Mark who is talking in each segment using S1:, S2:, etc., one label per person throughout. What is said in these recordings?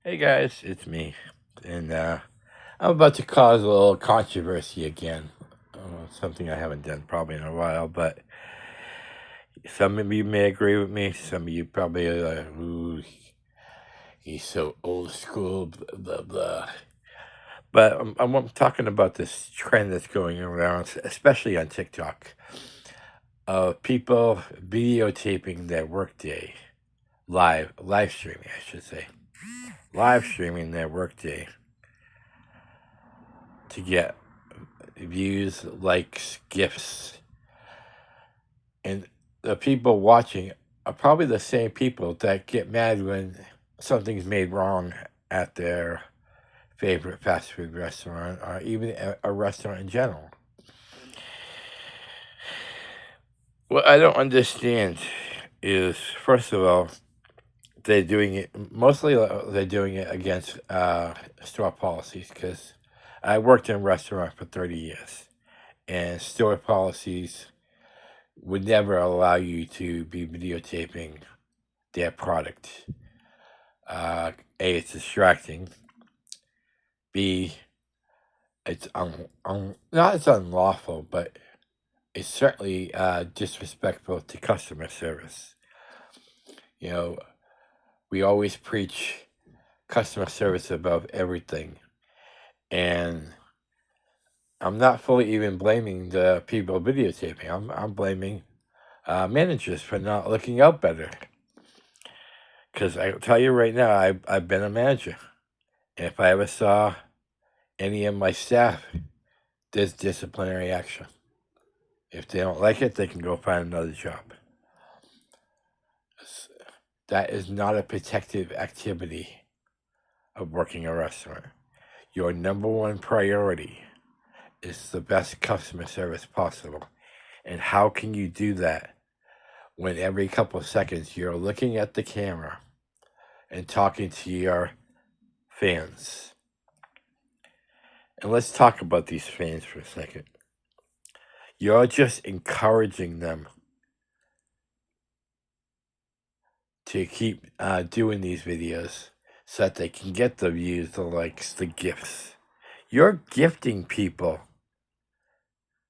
S1: Hey guys, it's me, and I'm about to cause a little controversy again. Something I haven't done probably in a while, but some of you may agree with me. Some of you probably are like, "Ooh, he's so old school." Blah blah blah. But I'm talking about this trend that's going around, especially on TikTok, of people videotaping their workday, live streaming, I should say, live streaming their workday to get views, likes, gifts, and the people watching are probably the same people that get mad when something's made wrong at their favorite fast food restaurant or even a restaurant in general. What I don't understand is, first of all, they're doing it mostly. They're doing it against store policies because I worked in a restaurant for 30 years, and store policies would never allow you to be videotaping their product. A, it's distracting. B, it's not it's unlawful, but it's certainly disrespectful to customer service. You know, we always preach customer service above everything, and I'm not fully even blaming the people videotaping. I'm blaming managers for not looking out better. Because I tell you right now, I've been a manager. And if I ever saw any of my staff, there's disciplinary action. If they don't like it, they can go find another job. That is not a protective activity of working a restaurant. Your number one priority is the best customer service possible. And how can you do that when every couple of seconds you're looking at the camera and talking to your fans? And let's talk about these fans for a second. You're just encouraging them to keep doing these videos so that they can get the views, the likes, the gifts. You're gifting people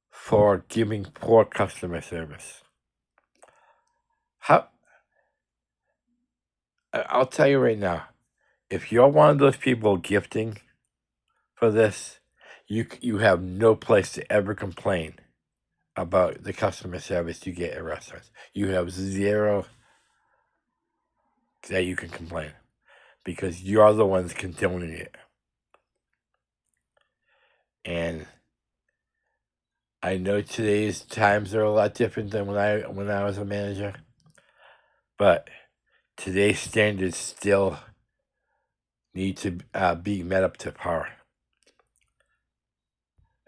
S1: for giving poor customer service. How? I'll tell you right now, if you're one of those people gifting for this, you have no place to ever complain about the customer service you get at restaurants. You have zero that you can complain because you're the ones condoning it. And I know today's times are a lot different than when I was a manager, but today's standards still need to be met up to par.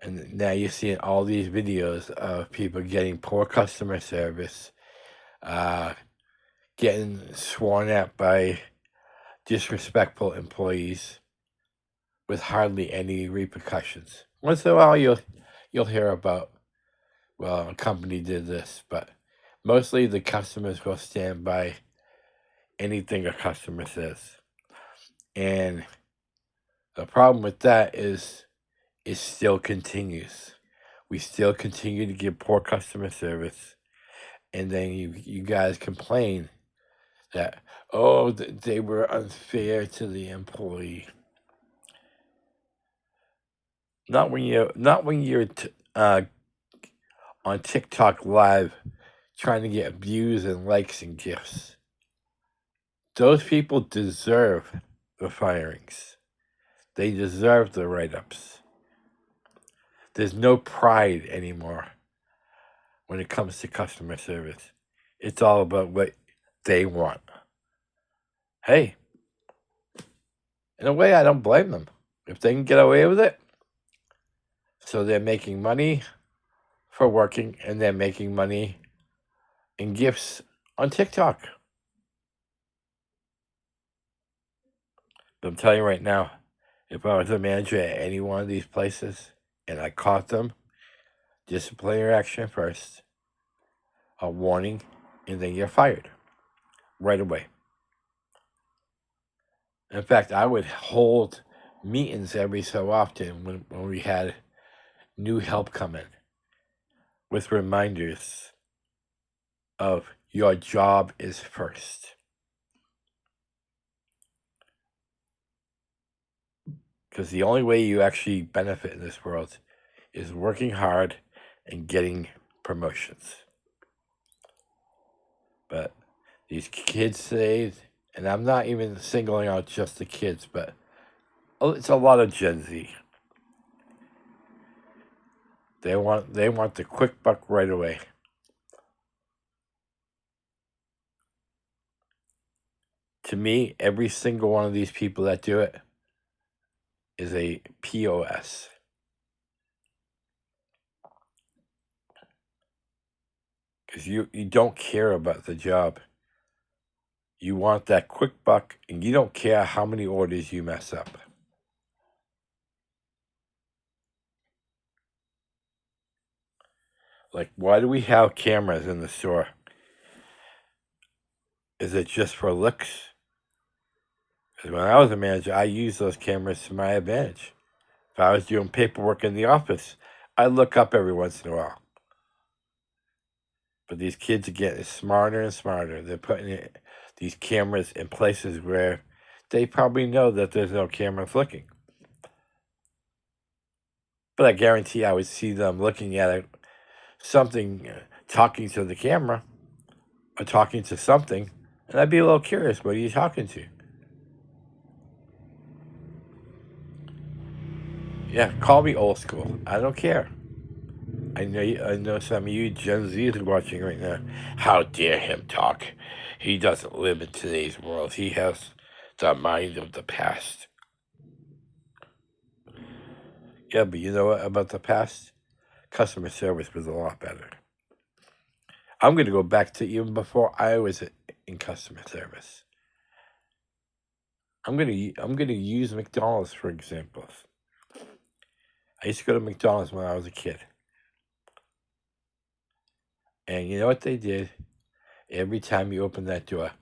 S1: And now you're seeing all these videos of people getting poor customer service, getting sworn at by disrespectful employees with hardly any repercussions. Once in a while, you'll hear about, well, a company did this, but mostly the customers will stand by anything a customer says. And the problem with that is it still continues. We still continue to give poor customer service, and then you guys complain that, oh, they were unfair to the employee. Not when you're on TikTok live trying to get views and likes and gifts. Those people deserve the firings. They deserve the write-ups. There's no pride anymore when it comes to customer service. It's all about what they want. Hey, in a way, I don't blame them. If they can get away with it, so they're making money for working and they're making money in gifts on TikTok. But I'm telling you right now, if I was a manager at any one of these places and I caught them, disciplinary action first, a warning, and then you're fired right away. In fact, I would hold meetings every so often when we had new help come in with reminders of your job is first. Because the only way you actually benefit in this world is working hard and getting promotions. But these kids today, and I'm not even singling out just the kids, but it's a lot of Gen Z. They want the quick buck right away. To me, every single one of these people that do it is a POS. Because you don't care about the job. You want that quick buck, and you don't care how many orders you mess up. Like, why do we have cameras in the store? Is it just for looks? Because when I was a manager, I used those cameras to my advantage. If I was doing paperwork in the office, I'd look up every once in a while. But these kids are getting smarter and smarter. They're putting these cameras in places where they probably know that there's no camera looking. But I guarantee I would see them looking at something, talking to the camera, or talking to something, and I'd be a little curious. What are you talking to? Yeah, call me old school. I don't care. I know some of you Gen Zs are watching right now. How dare him talk? He doesn't live in today's world. He has the mind of the past. Yeah, but you know what about the past? Customer service was a lot better. I'm going to go back to even before I was in customer service. I'm going to use McDonald's for examples. I used to go to McDonald's when I was a kid. And you know what they did? Every time you opened that door,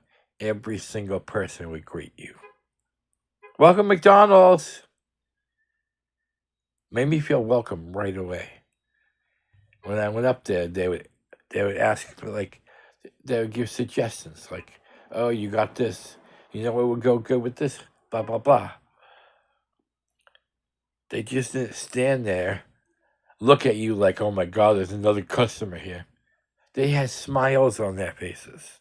S1: every single person would greet you. Welcome, McDonald's. Made me feel welcome right away. When I went up there, they would ask for they would give suggestions like, "Oh, you got this. You know what would go good with this? Blah blah blah." They just didn't stand there, look at you like, "Oh my God, there's another customer here." They had smiles on their faces.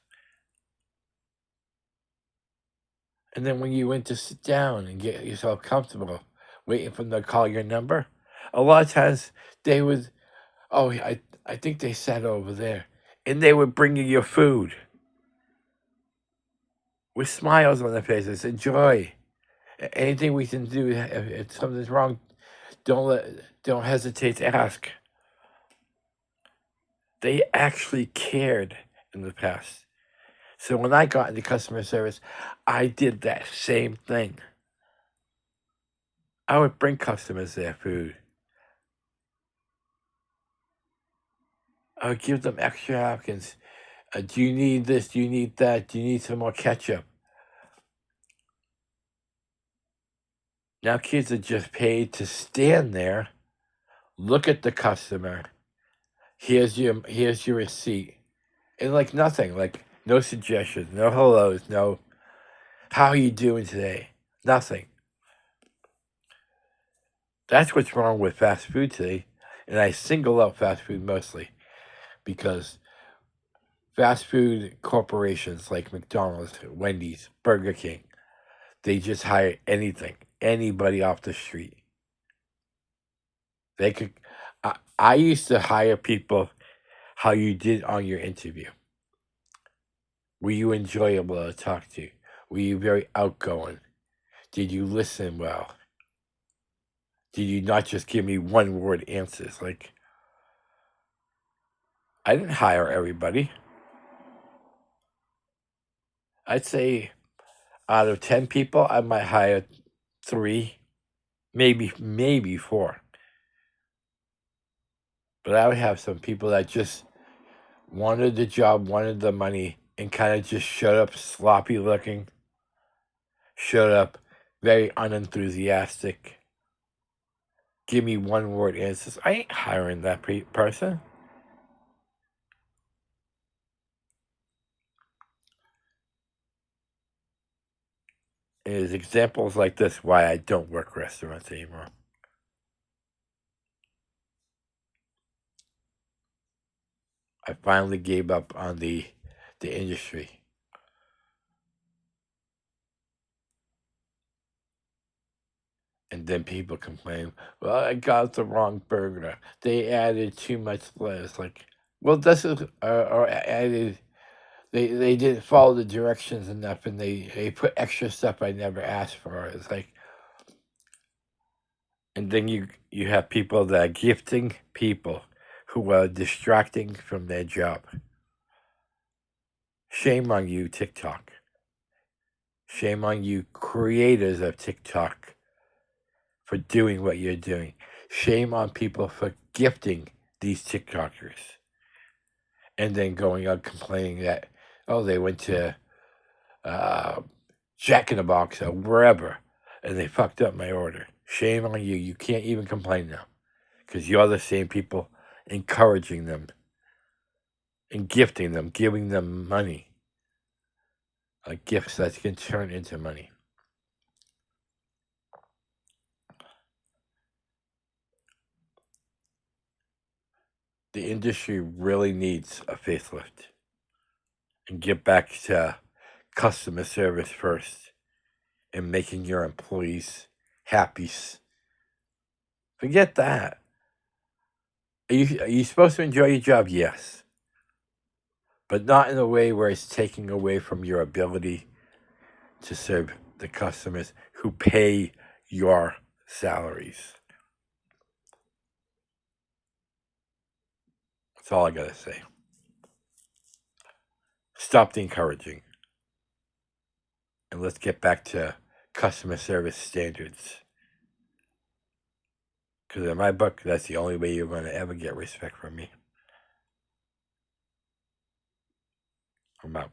S1: And then when you went to sit down and get yourself comfortable, waiting for them to call your number, a lot of times they would, "Oh, I think they sat over there," and they would bring you your food with smiles on their faces. Enjoy. Anything we can do, if something's wrong, don't hesitate to ask. They actually cared in the past. So when I got into customer service, I did that same thing. I would bring customers their food. I would give them extra napkins. Do you need this? Do you need that? Do you need some more ketchup? Now kids are just paid to stand there, look at the customer. Here's your receipt, and like nothing, like no suggestions, no hellos, no how are you doing today? Nothing. That's what's wrong with fast food today, and I single out fast food mostly because fast food corporations like McDonald's, Wendy's, Burger King, they just hire anybody off the street. They could. I used to hire people how you did on your interview. Were you enjoyable to talk to? Were you very outgoing? Did you listen well? Did you not just give me one word answers? Like, I didn't hire everybody. I'd say out of 10 people, I might hire 3, maybe 4. But I would have some people that just wanted the job, wanted the money, and kind of just showed up sloppy looking, showed up very unenthusiastic, give me one word answers. I ain't hiring that person. And there's examples like this why I don't work restaurants anymore. I finally gave up on the industry. And then people complain, well, I got the wrong burger. They added too much lettuce. Like, well, this is, or added, they didn't follow the directions enough and they put extra stuff I never asked for. It's like, and then you have people that are gifting people who are distracting from their job. Shame on you, TikTok. Shame on you, creators of TikTok, for doing what you're doing. Shame on people for gifting these TikTokers and then going out complaining that, oh, they went to Jack in the Box or wherever and they fucked up my order. Shame on you. You can't even complain now because you're the same people encouraging them and gifting them, giving them money, like gifts that can turn into money. The industry really needs a facelift and get back to customer service first and making your employees happy. Forget that. Are you supposed to enjoy your job? Yes. But not in a way where it's taking away from your ability to serve the customers who pay your salaries. That's all I gotta say. Stop the encouraging. And let's get back to customer service standards. Because in my book, that's the only way you're going to ever get respect from me. I'm out.